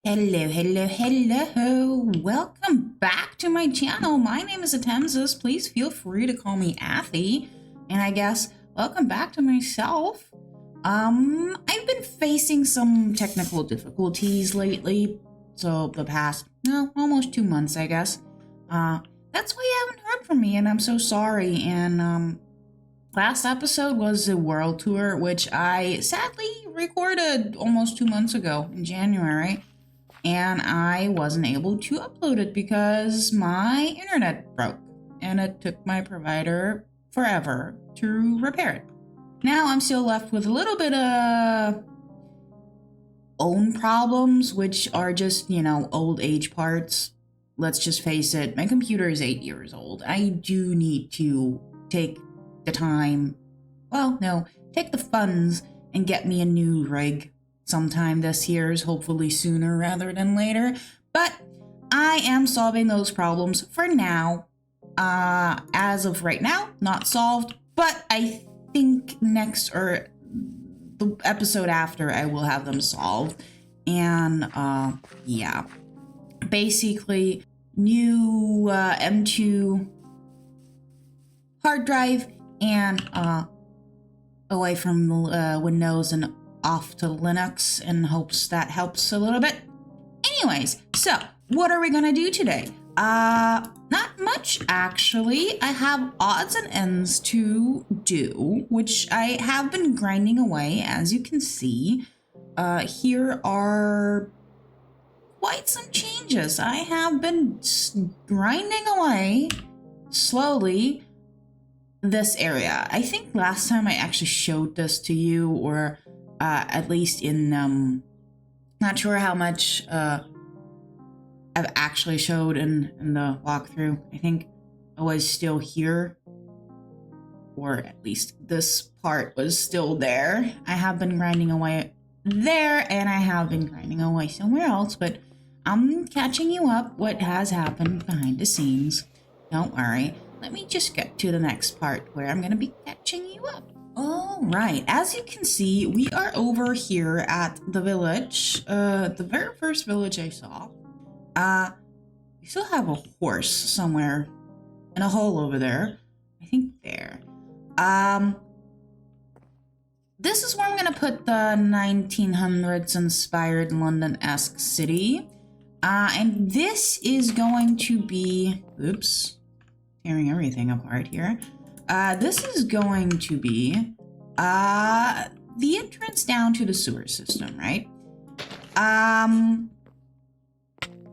Hello. Welcome back to my channel. My name is Atemsis. Please feel free to call me Athi. And I guess welcome back to myself. I've been facing some technical difficulties lately. So the past, almost 2 months, I guess. That's why you haven't heard from me, and I'm so sorry. And last episode was a world tour, which I sadly recorded almost 2 months ago in January. And I wasn't able to upload it because my internet broke and it took my provider forever to repair it. Now I'm still left with a little bit of own problems, which are just, old age parts. Let's just face it, my computer is 8 years old. I do need to take the time, take the funds and get me a new rig sometime this year, hopefully sooner rather than later. But I am solving those problems for now. As of right now, not solved, but I think next or the episode after I will have them solved. And basically new M2 hard drive and away from Windows and off to Linux, and hopes that helps a little bit. Anyways, so what are we gonna do today? Not much actually. I have odds and ends to do, which I have been grinding away, as you can see. Here are quite some changes. I have been grinding away slowly this area. I think last time I actually showed this to you, or at least in, not sure how much I've actually showed in the walkthrough. I think I was still here, or at least this part was still there. I have been grinding away there, and I have been grinding away somewhere else, but I'm catching you up what has happened behind the scenes. Don't worry. Let me just get to the next part where I'm going to be catching you up. All right, as you can see, we are over here at the village, the very first village I saw. We still have a horse somewhere in a hole over there. I think there. This is where I'm gonna put the 1900s inspired London-esque city. And this is going to be, oops, tearing everything apart here. This is going to be the entrance down to the sewer system, right?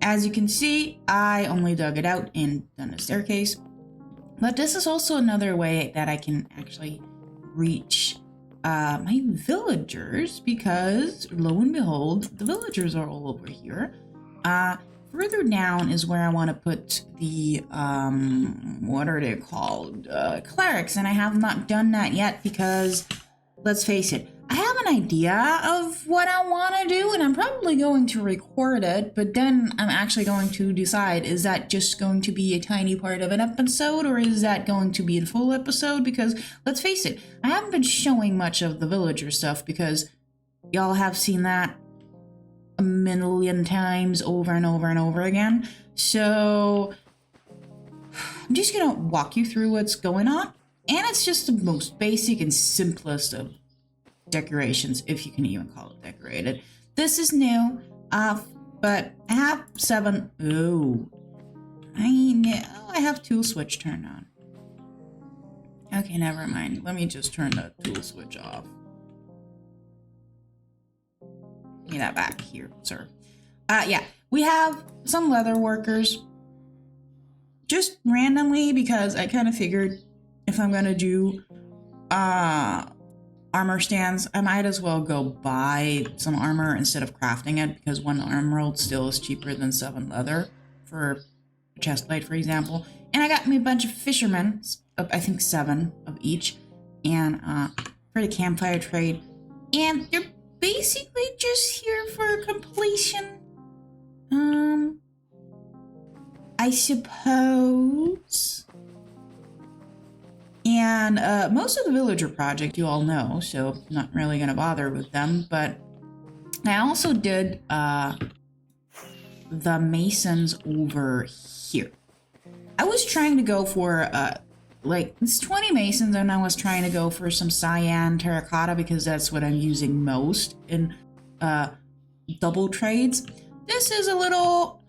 As you can see, I only dug it out and done a staircase. But this is also another way that I can actually reach my villagers, because lo and behold, the villagers are all over here. Further down is where I want to put the, what are they called? Clerics, and I have not done that yet because, let's face it, I have an idea of what I want to do, and I'm probably going to record it, but then I'm actually going to decide, is that just going to be a tiny part of an episode, or is that going to be a full episode? Because, let's face it, I haven't been showing much of the villager stuff, because y'all have seen that a million times over and over and over again. So I'm just gonna walk you through what's going on, and it's just the most basic and simplest of decorations, if you can even call it decorated. This is new, but I have 7. Oh, I know I have tool switch turned on. Okay, never mind. Let me just turn the tool switch off. Give me that back here, sir. Yeah, we have some leather workers just randomly, because I kind of figured if I'm gonna do armor stands, I might as well go buy some armor instead of crafting it, because 1 emerald still is cheaper than 7 leather for a chest plate, for example. And I got me a bunch of fishermen, I think 7 of each, and for the campfire trade, and they're basically just here for completion, I suppose. And most of the villager project you all know, so I'm not really gonna bother with them. But I also did the masons over here. I was trying to go for like it's 20 masons, and I was trying to go for some cyan terracotta because that's what I'm using most in double trades. This is a little,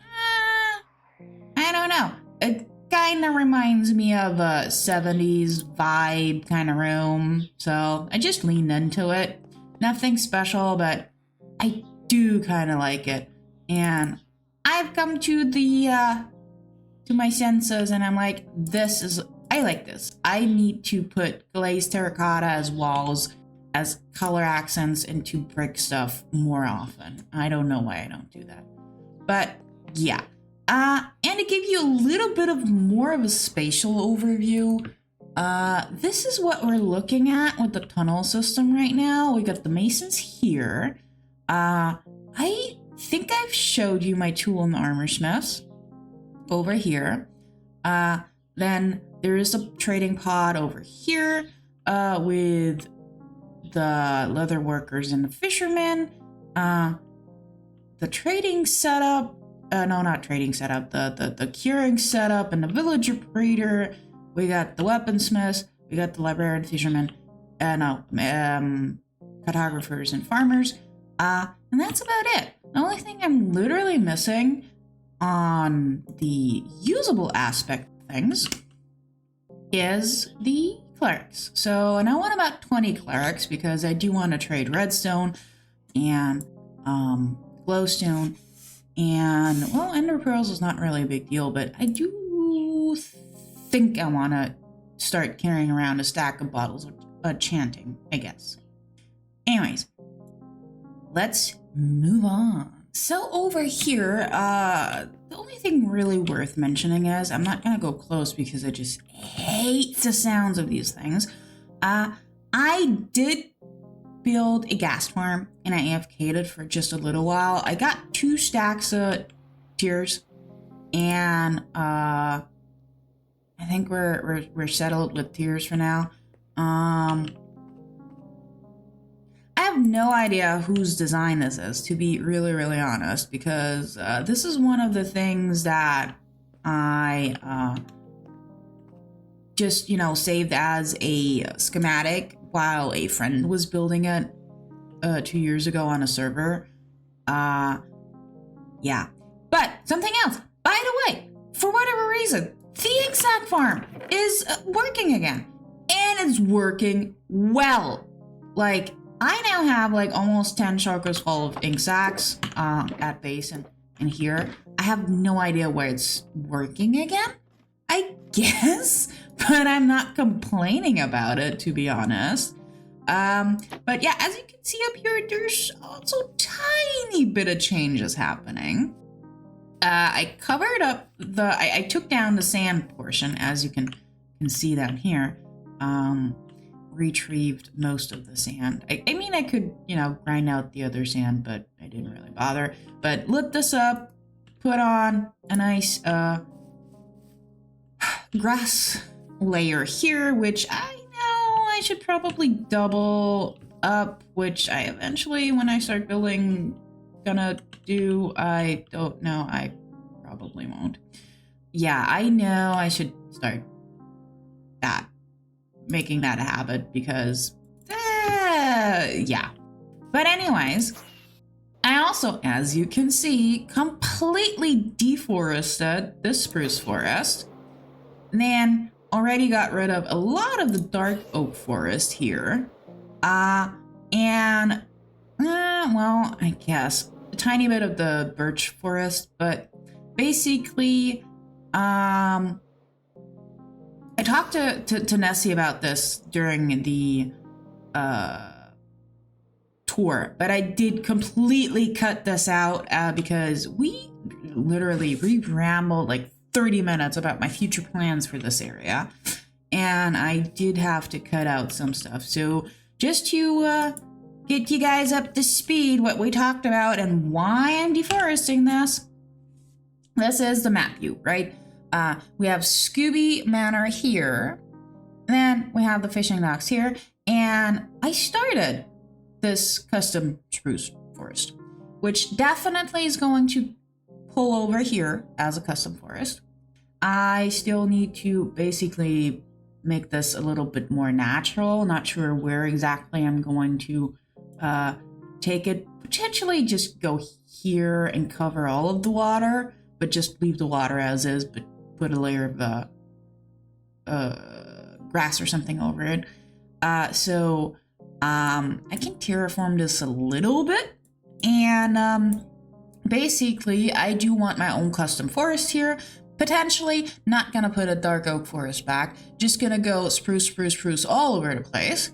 I don't know. It kind of reminds me of a 70s vibe kind of room. So I just leaned into it. Nothing special, but I do kind of like it. And I've come to to my senses, and I'm like, I like this. I need to put glazed terracotta as walls, as color accents into brick stuff more often. I don't know why I don't do that. But yeah. And to give you a little bit of more of a spatial overview, this is what we're looking at with the tunnel system right now. We got the masons here. I think I've showed you my tool and armor smiths over here. Then there is a trading pod over here with the leather workers and the fishermen. The trading setup, no, not trading setup, the curing setup and the villager breeder. We got the weaponsmiths, we got the librarian fishermen, cartographers and farmers. And that's about it. The only thing I'm literally missing on the usable aspect of things is the clerics. So, and I want about 20 clerics because I do want to trade redstone and glowstone, and well, ender pearls is not really a big deal, but I do think I want to start carrying around a stack of bottles of chanting, I guess. Anyways, let's move on. So over here, the only thing really worth mentioning is, I'm not gonna go close because I just hate the sounds of these things. I did build a gas farm and I AFK'd it for just a little while. I got 2 stacks of tiers, and I think we're settled with tiers for now. I have no idea whose design this is, to be really, really honest, because this is one of the things that I just, saved as a schematic while a friend was building it 2 years ago on a server. Yeah. But something else. By the way, for whatever reason, the ink sac farm is working again. And it's working well. Like, I now have like almost 10 chakras full of ink sacs at base and here. I have no idea why it's working again, I guess, but I'm not complaining about it, to be honest. But yeah, as you can see up here, there's also tiny bit of changes happening. I covered up I took down the sand portion, as you can see down here. Retrieved most of the sand. I mean, I could, grind out the other sand, but I didn't really bother. But lit this up, put on a nice grass layer here, which I know I should probably double up, which I eventually, when I start building, gonna do. I don't know. I probably won't. Yeah, I know I should start making that a habit because, yeah. But anyways, I also, as you can see, completely deforested this spruce forest. And then already got rid of a lot of the dark oak forest here. And, well, I guess a tiny bit of the birch forest, but basically, I talked to Nessie about this during the tour, but I did completely cut this out because we literally rambled like 30 minutes about my future plans for this area, and I did have to cut out some stuff. So just to get you guys up to speed, what we talked about and why I'm deforesting this. This is the map view, right? We have Scooby Manor here, and then we have the fishing docks here, and I started this custom spruce forest, which definitely is going to pull over here as a custom forest. I still need to basically make this a little bit more natural. Not sure where exactly I'm going to take it. Potentially just go here and cover all of the water, but just leave the water as is, but put a layer of grass or something over it. So I can terraform this a little bit. And basically, I do want my own custom forest here. Potentially not gonna put a dark oak forest back. Just gonna go spruce all over the place.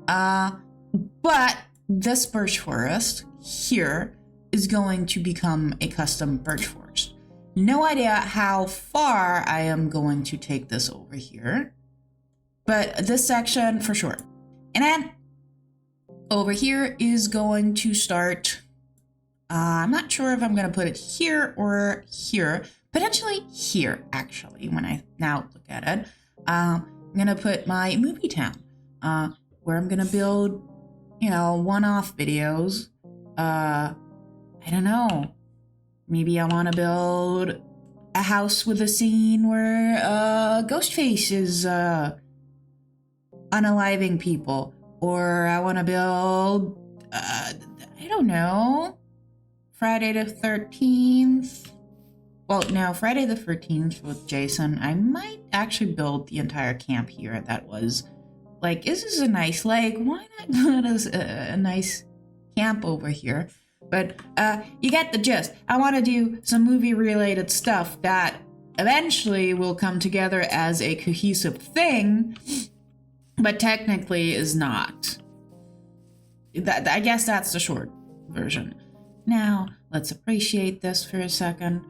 But this birch forest here is going to become a custom birch forest. No idea how far I am going to take this over here, but this section for sure. And then over here is going to start, I'm not sure if I'm going to put it here or here, potentially here actually, when I now look at it. I'm going to put my movie town, where I'm going to build, one-off videos. I don't know. Maybe I want to build a house with a scene where Ghostface is unaliving people. Or I want to build, I don't know, Friday the 13th. Well, no, Friday the 13th with Jason. I might actually build the entire camp here. That was like, this is a nice lake. Why not put a nice camp over here? But you get the gist. I want to do some movie-related stuff that eventually will come together as a cohesive thing, but technically is not. I guess that's the short version. Now, let's appreciate this for a second.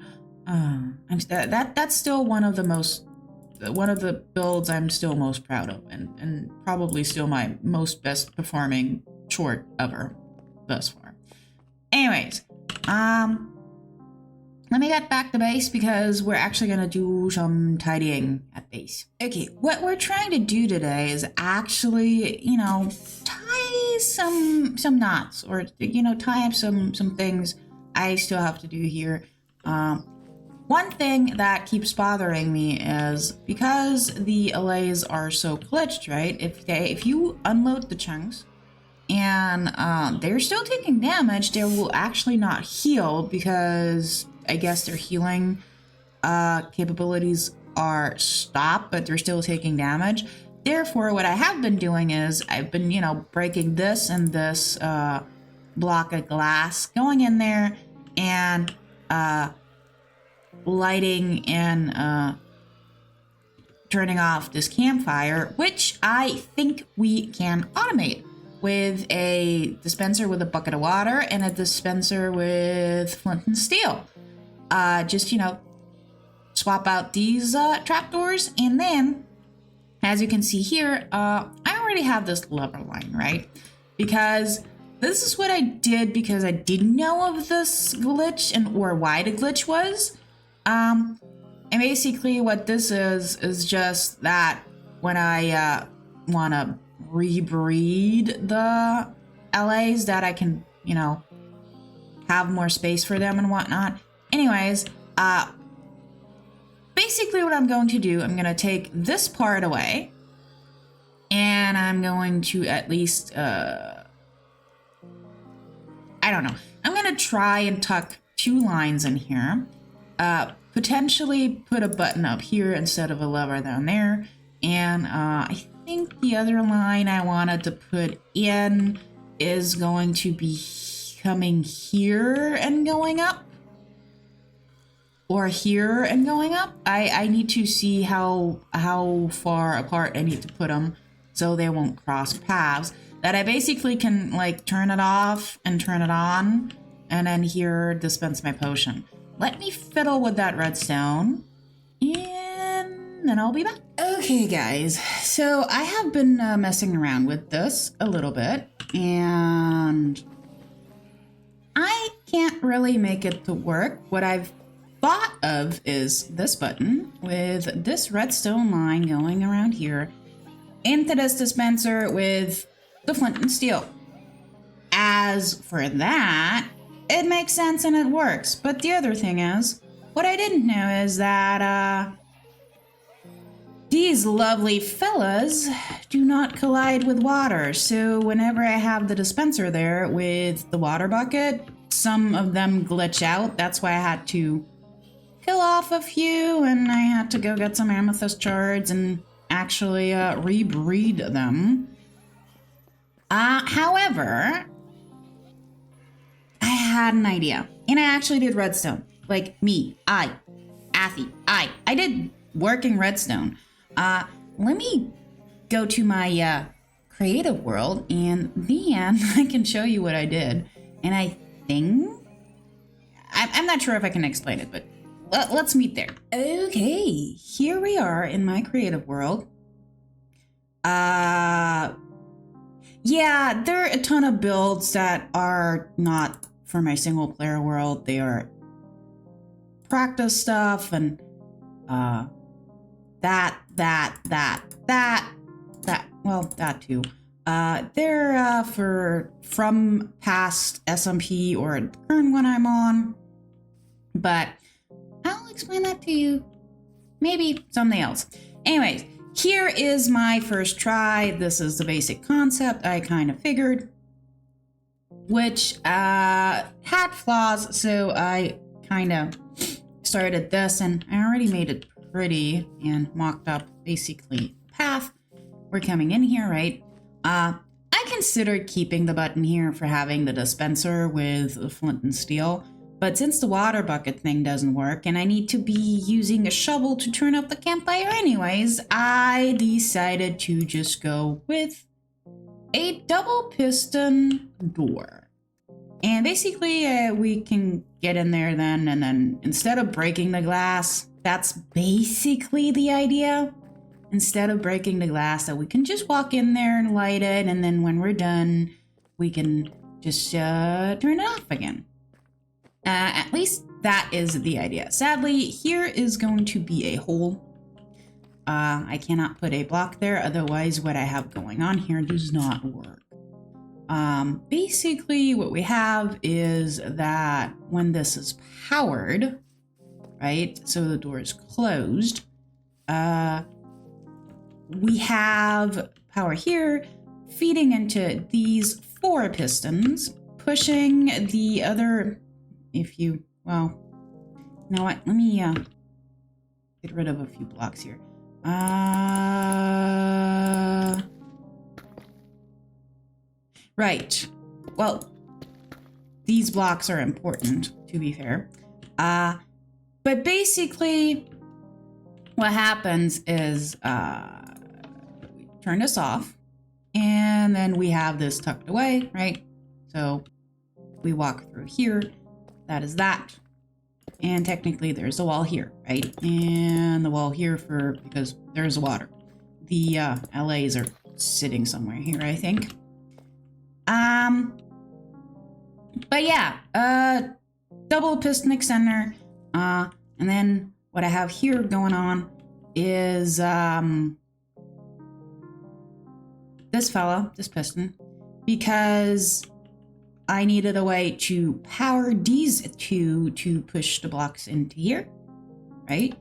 That's still one of the builds I'm still most proud of, and probably still my most best performing short ever thus far. Anyways, let me get back to base because we're actually gonna do some tidying at base. Okay, what we're trying to do today is actually, tie some knots, or tie up some things I still have to do here. One thing that keeps bothering me is because the allays are so glitched, right? If you unload the chunks and they're still taking damage, they will actually not heal because I guess their healing capabilities are stopped, but they're still taking damage. Therefore, what I have been doing is I've been, breaking this and this block of glass, going in there and lighting and turning off this campfire, which I think we can automate with a dispenser with a bucket of water and a dispenser with flint and steel. Just, swap out these trapdoors, and then, as you can see here, I already have this lever line, right? Because this is what I did because I didn't know of this glitch or why the glitch was. And basically what this is just that when I want to rebreed the LAs, that I can, have more space for them and whatnot. Anyways, basically what I'm going to do, I'm going to take this part away, and I'm going to at least, I don't know. I'm going to try and tuck 2 lines in here. Potentially put a button up here instead of a lever down there. And I think the other line I wanted to put in is going to be coming here and going up. Or here and going up. I need to see how far apart I need to put them so they won't cross paths. That I basically can turn it off and turn it on, and then here dispense my potion. Let me fiddle with that redstone, and then I'll be back. Okay, guys, so I have been messing around with this a little bit, and I can't really make it to work. What I've thought of is this button with this redstone line going around here into this dispenser with the flint and steel. As for that, it makes sense and it works. But the other thing is, what I didn't know is that these lovely fellas do not collide with water. So whenever I have the dispenser there with the water bucket, some of them glitch out. That's why I had to kill off a few, and I had to go get some amethyst shards and actually rebreed them. However, I had an idea, and I actually did redstone. Like me, Athi, I did working redstone. Let me go to my creative world, and then I can show you what I did. And I think I'm not sure if I can explain it, but let's meet there. Okay, here we are in my creative world. Yeah, there are a ton of builds that are not for my single player world. They are practice stuff and that too. They're from past SMP or the current one I'm on. But I'll explain that to you. Maybe something else. Anyways, here is my first try. This is the basic concept I kind of figured, which had flaws, so I kind of started this, and I already made it pretty and mocked up basically the path. We're coming in here, right? I considered keeping the button here for having the dispenser with flint and steel, but since the water bucket thing doesn't work and I need to be using a shovel to turn up the campfire anyways, I decided to just go with a double piston door. And basically we can get in there then, and then instead of breaking the glass, that's basically the idea. Instead of breaking the glass, that we can just walk in there and light it, and then when we're done, we can just turn it off again. At least that is the idea. Sadly, here is going to be a hole. I cannot put a block there, otherwise what I have going on here does not work. Basically what we have is that when this is powered, right, so the door is closed, we have power here feeding into these 4 pistons, pushing the other, you know what, let me get rid of a few blocks here. Right, well, these blocks are important, to be fair. But basically what happens is we turn this off, and then we have this tucked away, right? So we walk through here. That is that. And technically there's a wall here, right? And the wall here because there's water. The LAs are sitting somewhere here, I think. But yeah, double piston extender. And then what I have here going on is this piston, because I needed a way to power these two to push the blocks into here, right?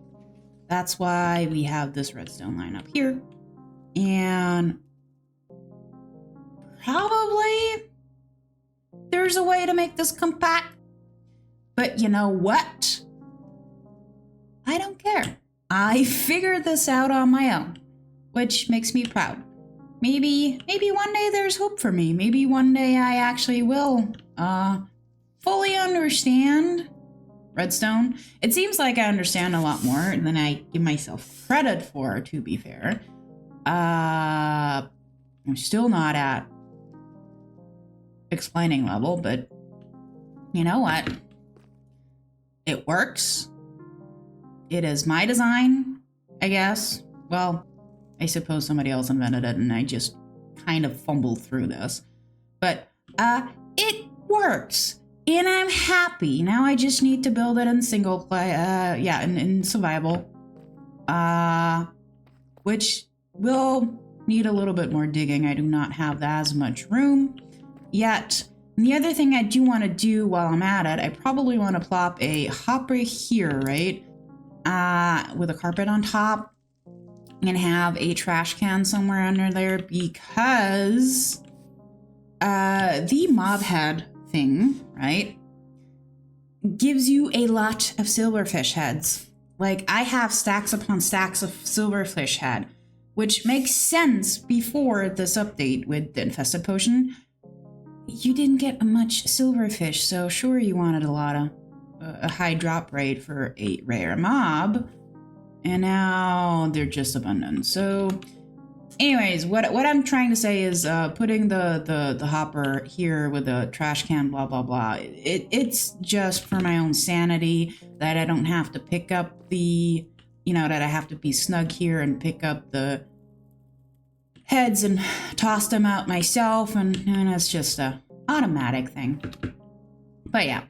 That's why we have this redstone line up here. And probably there's a way to make this compact, but you know what? I don't care. I figured this out on my own, which makes me proud. Maybe one day there's hope for me. Maybe one day I actually will fully understand redstone. It seems like I understand a lot more than I give myself credit for, to be fair. I'm still not at explaining level, but you know what? It works. It is my design, I guess. Well, I suppose somebody else invented it and I just kind of fumbled through this. But it works. And I'm happy. Now I just need to build it in single play, in survival. Which will need a little bit more digging. I do not have as much room yet. And the other thing I do want to do while I'm at it, I probably want to plop a hopper here, right? With a carpet on top, and have a trash can somewhere under there, because the mob head thing, right, gives you a lot of silverfish heads. Like, I have stacks upon stacks of silverfish head, which makes sense before this update with the infested potion. You didn't get much silverfish, so sure, you wanted a high drop rate for a rare mob, and now they're just abundant. So anyways, what I'm trying to say is putting the hopper here with the trash can, blah blah blah, it's just for my own sanity, that I don't have to pick up the, that I have to be snug here and pick up the heads and toss them out myself, and it's just a automatic thing. But yeah,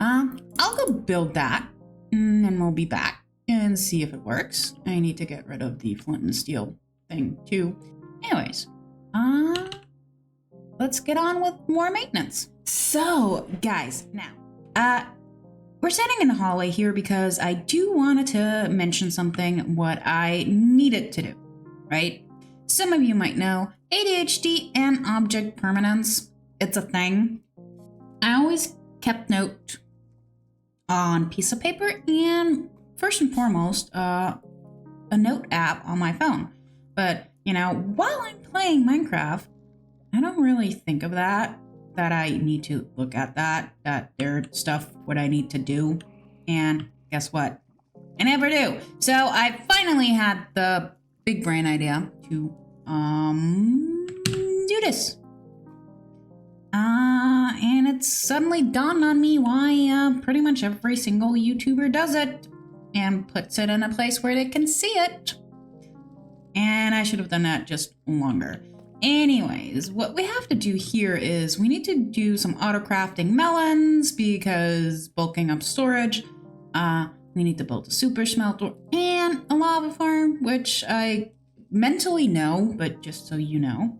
I'll go build that, and then we'll be back and see if it works. I need to get rid of the flint and steel thing too. Anyways, let's get on with more maintenance. So guys, now we're sitting in the hallway here because I do wanted to mention something what I needed to do, right? Some of you might know ADHD and object permanence. It's a thing. I always kept note on piece of paper, and first and foremost, a note app on my phone. But, while I'm playing Minecraft, I don't really think of that I need to look at that there's stuff what I need to do. And guess what? I never do. So I finally had the big brain idea to do this. And it's suddenly dawned on me why pretty much every single YouTuber does it and puts it in a place where they can see it. And I should have done that just longer. Anyways, what we have to do here is we need to do some auto crafting melons, because bulking up storage. We need to build a super smelter and a lava farm, which I mentally know, but just so you know,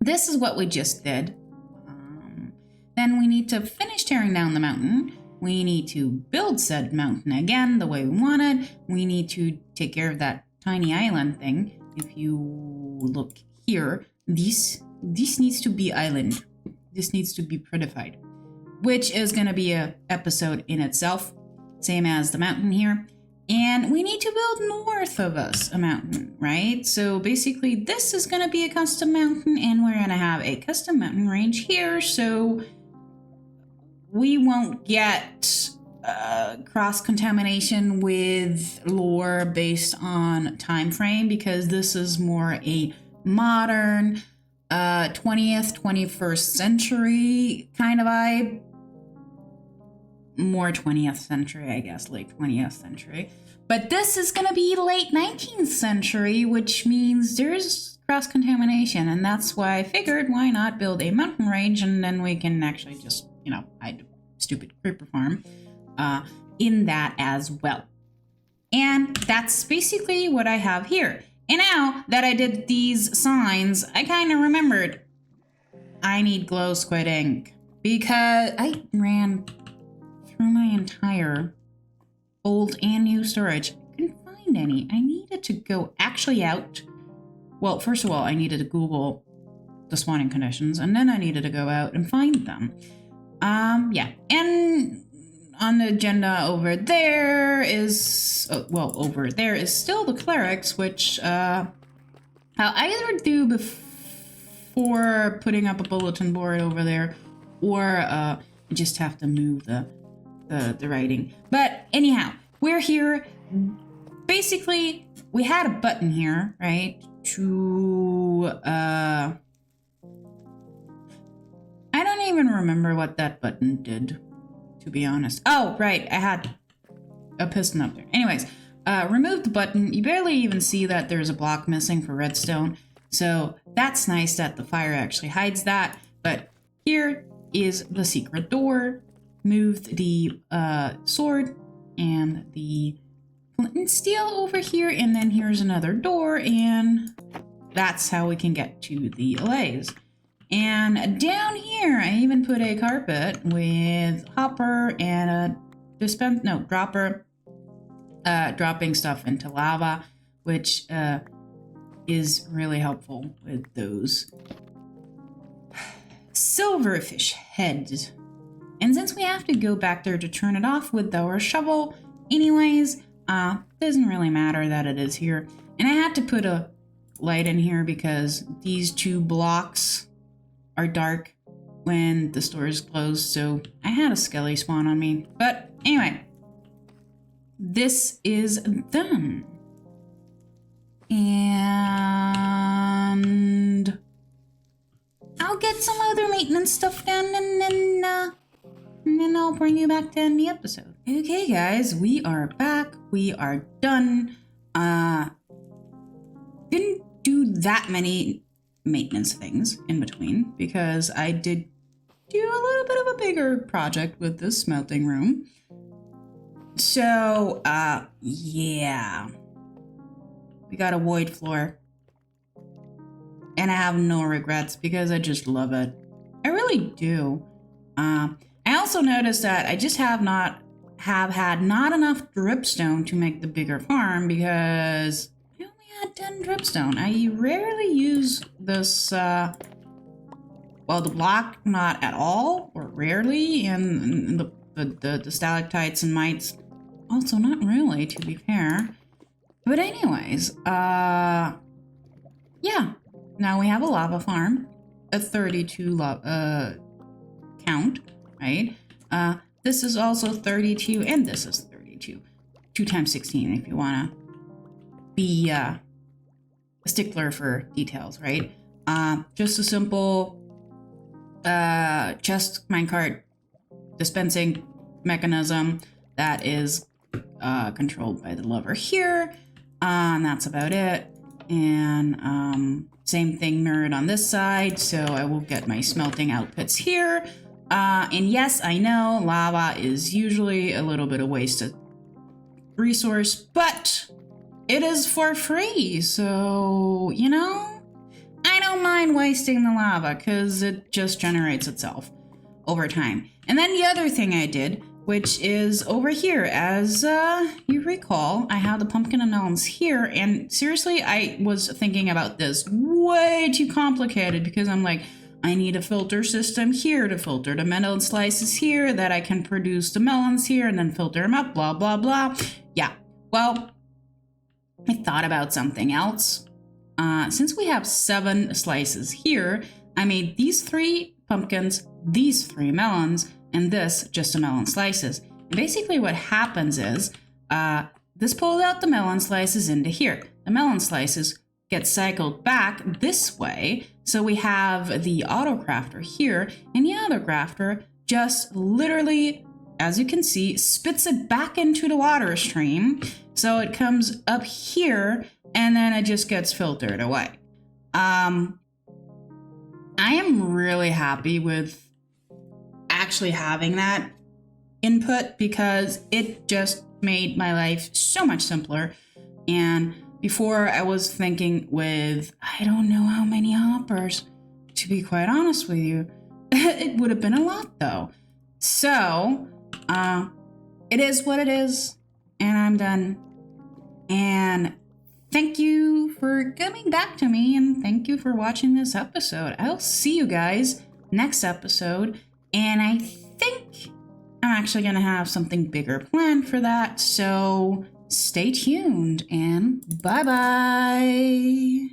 this is what we just did. Then we need to finish tearing down the mountain. We need to build said mountain again the way we wanted. We need to take care of that tiny island thing. If you look here, this needs to be island. This needs to be prettified, which is going to be an episode in itself, same as the mountain here. And we need to build north of us a mountain, right? So basically this is going to be a custom mountain, and we're going to have a custom mountain range here, so we won't get cross-contamination with lore based on time frame, because this is more a modern 20th, 21st century kind of vibe. More 20th century, I guess, late 20th century. But this is going to be late 19th century, which means there's cross-contamination, and that's why I figured, why not build a mountain range, and then we can actually just, hide stupid creeper farm in that as well. And that's basically what I have here. And now that I did these signs, I kind of remembered I need glow squid ink, because I ran through my entire old and new storage. I couldn't find any. I needed to go actually out. Well, first of all, I needed to Google the spawning conditions, and then I needed to go out and find them. Yeah. And on the agenda over there is, over there is still the clerics, which I'll either do before putting up a bulletin board over there, or I just have to move the writing. But anyhow, we're here. Basically, we had a button here, right, to I don't even remember what that button did, to be honest. Oh, right, I had a piston up there. Anyways, remove the button. You barely even see that there's a block missing for redstone, so that's nice that the fire actually hides that. But here is the secret door. Moved the sword and the flint and steel over here, and then here's another door, and that's how we can get to the allays. And down here, I even put a carpet with hopper and a dropper, dropping stuff into lava, which is really helpful with those silverfish heads. And since we have to go back there to turn it off with our shovel anyways, doesn't really matter that it is here. And I had to put a light in here because these 2 blocks are dark when the store is closed, so I had a skelly spawn on me. But anyway, this is done. And I'll get some other maintenance stuff done, and then I'll bring you back to end the episode. Okay, guys, we are back. We are done. Didn't do that many maintenance things in between because I did do a little bit of a bigger project with this smelting room. So, yeah. We got a void floor. And I have no regrets because I just love it. I really do. I also noticed that I just have had not enough dripstone to make the bigger farm because I only had 10 dripstone. I rarely use this, the block not at all, or rarely, and the stalactites and mites also not really, to be fair. But anyways, yeah. Now we have a lava farm, a 32 count, right? This is also 32, and this is 32. 2 times 16 if you want to be a stickler for details, right? Just a simple chest minecart dispensing mechanism that is controlled by the lever here. And that's about it. And same thing mirrored on this side, so I will get my smelting outputs here. And yes, I know lava is usually a little bit of wasted resource, but it is for free, so, you know, I don't mind wasting the lava because it just generates itself over time. And then the other thing I did, which is over here, as you recall, I have the pumpkin and melons here, and seriously, I was thinking about this way too complicated because I'm like, I need a filter system here to filter the melon slices here, that I can produce the melons here and then filter them up, blah, blah, blah. Yeah, well, I thought about something else. Since we have 7 slices here, I made these 3 pumpkins, these 3 melons, and this just a melon slices. And basically what happens is, this pulls out the melon slices into here. The melon slices get cycled back this way, so we have the auto crafter here, and the auto crafter just literally, as you can see, spits it back into the water stream, so it comes up here, and then it just gets filtered away. I am really happy with actually having that input because it just made my life so much simpler. And before I was thinking with, I don't know how many hoppers, to be quite honest with you. It would have been a lot though. So, it is what it is, and I'm done. And thank you for coming back to me, and thank you for watching this episode. I'll see you guys next episode, and I think I'm actually going to have something bigger planned for that, so stay tuned, and bye-bye!